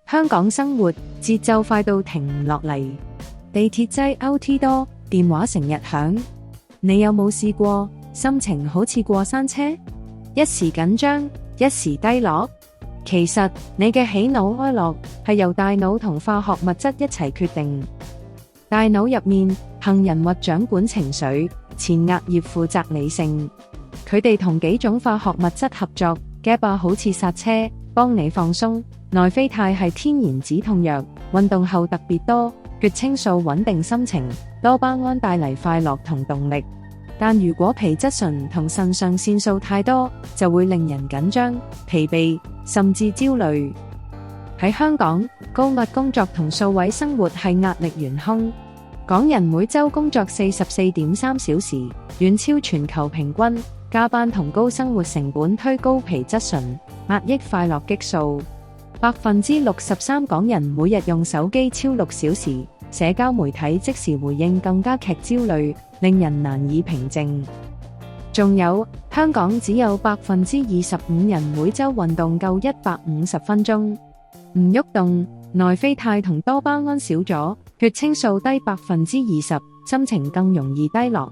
香港生活節奏快到停唔落嚟，地鐵擠 OT 多，電話成日響。你有冇試過心情好似過山車，一時緊張，一時低落？其實你嘅喜怒哀樂係由大腦同化學物質一齊決定。大腦入面杏仁核掌管情緒，前額葉負責理性。佢哋同幾種化學物質合作，GABA好似剎車，幫你放鬆；內啡肽係天然止痛藥，運動後特別多；血清素穩定心情，多巴胺帶嚟快樂同動力。但如果皮質醇同腎上腺素太多，就會令人緊張、疲憊，甚至焦慮。喺香港，高壓工作同數位生活係壓力元兇。港人每週工作44.3小時，遠超全球平均。加班同高生活成本推高皮質醇，壓抑快樂激素。63%港人每日用手機超6小時，社交媒體即時回應更加劇焦慮，令人難以平靜。仲有，香港只有25%人每週運動夠150分鐘，唔喐動，內啡肽同多巴胺少咗，血清素低20%，心情更容易低落。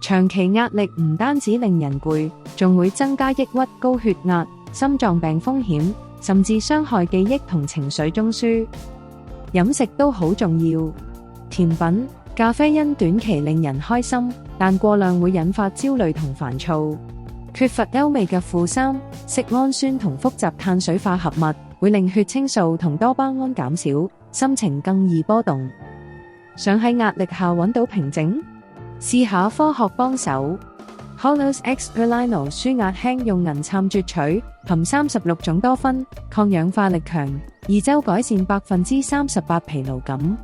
長期壓力唔單止令人攰，仲會增加抑鬱、高血壓、心臟病風險，甚至傷害記憶同情緒中樞。飲食都好重要，甜品、咖啡因短期令人開心，但過量會引發焦慮同煩躁。缺乏歐美嘅負三、色胺酸同複雜碳水化合物，會令血清素同多巴胺減少，心情更易波動。想喺壓力下揾到平靜？試下科學幫手 Holo's X Perlino 舒壓輕用銀杉攫取，含36種多酚，抗氧化力強，2週改善38%疲勞感。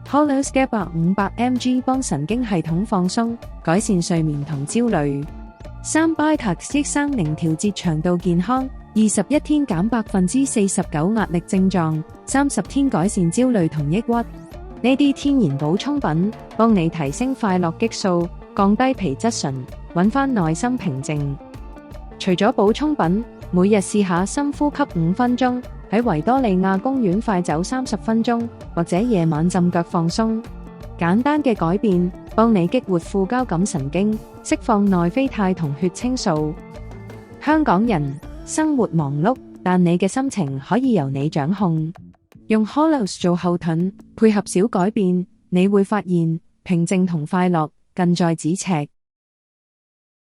Holo's GABA 500mg 幫神經系統放鬆，改善睡眠同焦慮。3Bitax 益生寧調節腸道健康，21天減49%壓力症狀，30天改善焦慮同抑鬱。呢啲天然補充品幫你提升快樂激素，降低皮質醇，揾返內心平靜。除咗補充品，每日試下深呼吸5分鐘，喺維多利亞公園快走30分鐘，或者夜晚浸腳放鬆。簡單嘅改變幫你激活副交感神經，釋放內啡肽同血清素。香港人生活忙碌，但你嘅心情可以由你掌控。用 Holos 做後盾，配合小改變，你會發現平靜同快樂近在咫尺。